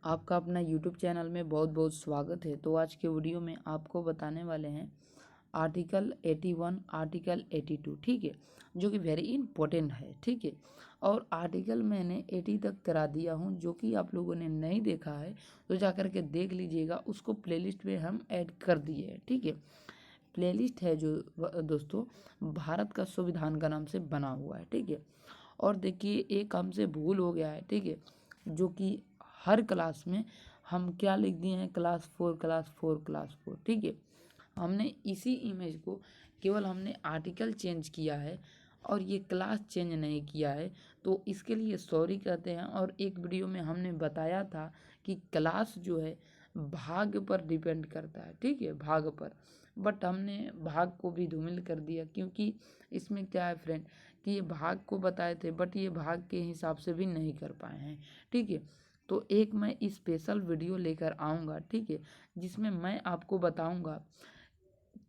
आपका अपना YouTube channel में बहुत बहुत स्वागत है। तो आज के वीडियो में आपको बताने वाले हैं आर्टिकल 81 आर्टिकल 82, ठीक है, जो कि वेरी इंपॉर्टेंट है, ठीक है। और आर्टिकल मैंने 80 तक करा दिया हूं, जो कि आप लोगों ने नहीं देखा है तो जा कर के देख लीजिएगा। उसको प्लेलिस्ट में हम ऐड कर दिए हैं, ठीक है। प्लेलिस्ट है जो दोस्तों भारत का संविधान का नाम से बना हुआ है, ठीक है। और देखिए एक हमसे भूल हो गया है, ठीक है, जो कि हर क्लास में हम क्या लिख दिए हैं, क्लास 4 क्लास 4 क्लास 4, ठीक है। हमने इसी इमेज को केवल हमने आर्टिकल चेंज किया है और ये क्लास चेंज नहीं किया है, तो इसके लिए सॉरी कहते हैं। और एक वीडियो में हमने बताया था कि क्लास जो है भाग पर डिपेंड करता है, ठीक है, भाग पर। बट हमने भाग को भी धूमिल कर दिया, क्योंकि इसमें क्या है फ्रेंड कि ये भाग को बताए थे बट ये भाग के हिसाब से भी नहीं कर पाए हैं, ठीक है। तो एक मैं स्पेशल वीडियो लेकर आऊँगा, ठीक है, जिसमें मैं आपको बताऊँगा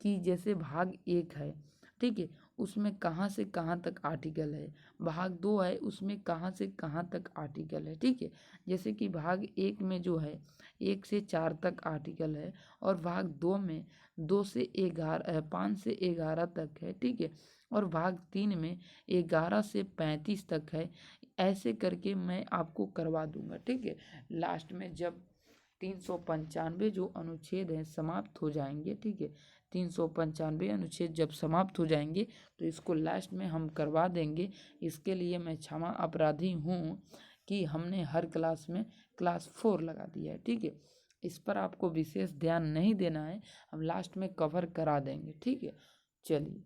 कि जैसे भाग 1 है, ठीक है, उसमें कहाँ से कहाँ तक आर्टिकल है। भाग 2 है, उसमें कहाँ से कहाँ तक आर्टिकल है, ठीक है। जैसे कि भाग 1 में जो है 1 से 4 तक आर्टिकल है, और भाग 2 में 2 से 11 5 से 11 तक है, ठीक है। और भाग 3 में 11 से 35 तक है। ऐसे करके मैं आपको करवा दूंगा, ठीक है। लास्ट में जब 395 जो अनुच्छेद हैं समाप्त हो जाएंगे, ठीक है, 395 अनुच्छेद जब समाप्त हो जाएंगे तो इसको लास्ट में हम करवा देंगे। इसके लिए मैं क्षमा अपराधी हूँ कि हमने हर क्लास में क्लास 4 लगा दिया है, ठीक है। इस पर आपको विशेष ध्यान नहीं देना है, हम लास्ट में कवर करा देंगे, ठीक है। चलिए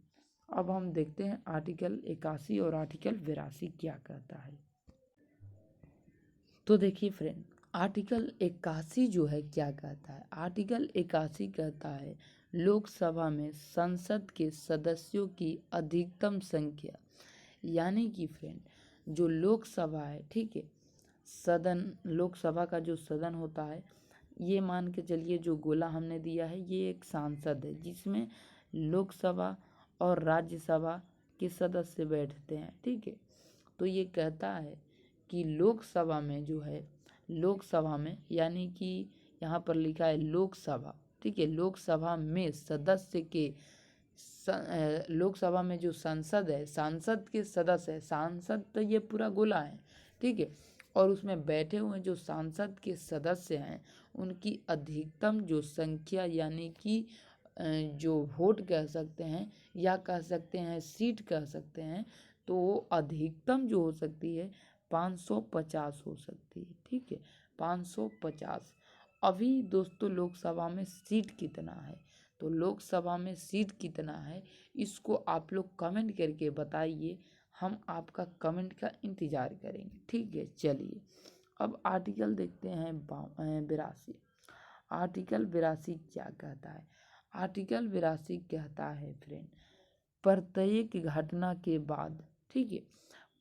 अब हम देखते हैं आर्टिकल 81 और आर्टिकल 82 क्या कहता है। तो देखिए फ्रेंड, आर्टिकल 81 जो है क्या कहता है। आर्टिकल 81 कहता है लोकसभा में संसद के सदस्यों की अधिकतम संख्या, यानी कि फ्रेंड जो लोकसभा है, ठीक है, सदन, लोकसभा का जो सदन होता है, ये मान के चलिए जो गोला हमने दिया है ये एक सांसद है, जिसमें लोकसभा और राज्यसभा के सदस्य बैठते हैं, ठीक है। तो ये कहता है कि लोकसभा में जो है, लोकसभा में यानी कि यहाँ पर लिखा है लोकसभा, ठीक है, लोकसभा में सदस्य के लोकसभा में जो संसद है, सांसद के सदस्य है, सांसद तो ये पूरा गोला है, ठीक है। और उसमें बैठे हुए जो सांसद के सदस्य हैं उनकी अधिकतम जो संख्या, यानी कि जो वोट कह सकते हैं या कह सकते हैं सीट कह सकते हैं, तो वो अधिकतम जो हो सकती है 550 हो सकती है, ठीक है, 550। अभी दोस्तों लोकसभा में सीट कितना है, तो लोकसभा में सीट कितना है इसको आप लोग कमेंट करके बताइए, हम आपका कमेंट का इंतज़ार करेंगे, ठीक है। चलिए अब आर्टिकल देखते हैं 82। आर्टिकल 82 क्या कहता है। आर्टिकल 82 कहता है फ्रेंड प्रत्येक घटना के बाद, ठीक है,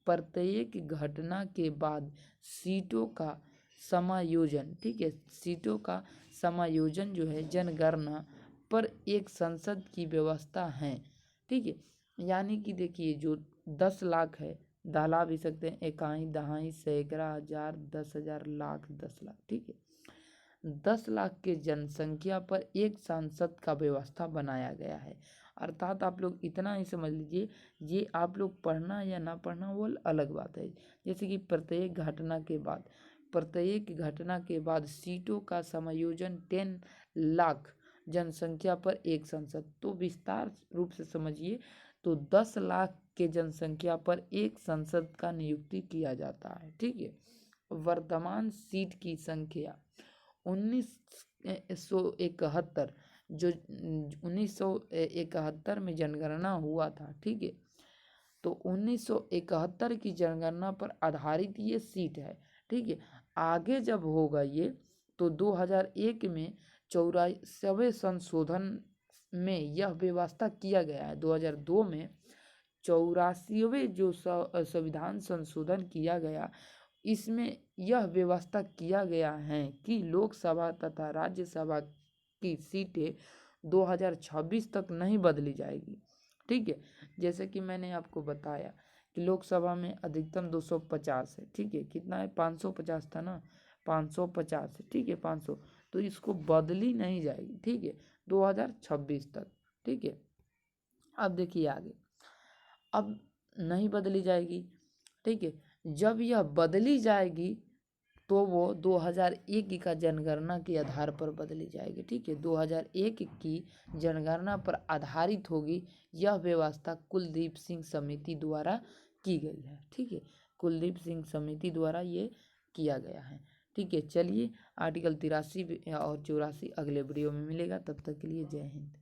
प्रत्येक घटना के बाद सीटों का समायोजन, ठीक है, सीटों का समायोजन जो है जनगणना पर एक संसद की व्यवस्था है, ठीक है। यानी कि देखिए जो 10 लाख है, दहला भी सकते हैं, इकाई दहाई सैकड़ा हजार 10,000 लाख 10 लाख, ठीक है। 10 लाख के जनसंख्या पर एक सांसद का व्यवस्था बनाया गया है। अर्थात आप लोग इतना ही समझ लीजिए, ये आप लोग पढ़ना या ना पढ़ना वो अलग बात है। जैसे कि प्रत्येक घटना के बाद सीटों का समायोजन 10 लाख जनसंख्या पर एक संसद, तो विस्तार रूप से समझिए तो 10 लाख के जनसंख्या पर एक संसद का नियुक्ति किया जाता है, ठीक है। वर्तमान सीट की संख्या 1971, जो 1971 में जनगणना हुआ था, ठीक है, तो 1971 की जनगणना पर आधारित ये सीट है, ठीक है। आगे जब होगा ये तो 2001 में 84वें संशोधन में यह व्यवस्था किया गया है। 2002 में 84वें जो संविधान संशोधन किया गया, इसमें यह व्यवस्था किया गया है कि लोकसभा तथा राज्यसभा की सीटें 2026 तक नहीं बदली जाएगी, ठीक है। जैसे कि मैंने आपको बताया कि लोकसभा में अधिकतम 250 है, ठीक है, कितना है 550 था ना, 550 है, ठीक है 500, तो इसको बदली नहीं जाएगी, ठीक है 2026 तक, ठीक है। अब देखिए आगे, अब नहीं बदली जाएगी, ठीक है। जब यह बदली जाएगी तो वो 2001 का जनगणना के आधार पर बदली जाएगी, ठीक है। 2001 की जनगणना पर आधारित होगी यह व्यवस्था कुलदीप सिंह समिति द्वारा की गई है, ठीक है। कुलदीप सिंह समिति द्वारा ये किया गया है, ठीक है। चलिए आर्टिकल 83 और 84 अगले वीडियो में मिलेगा, तब तक के लिए जय हिंद।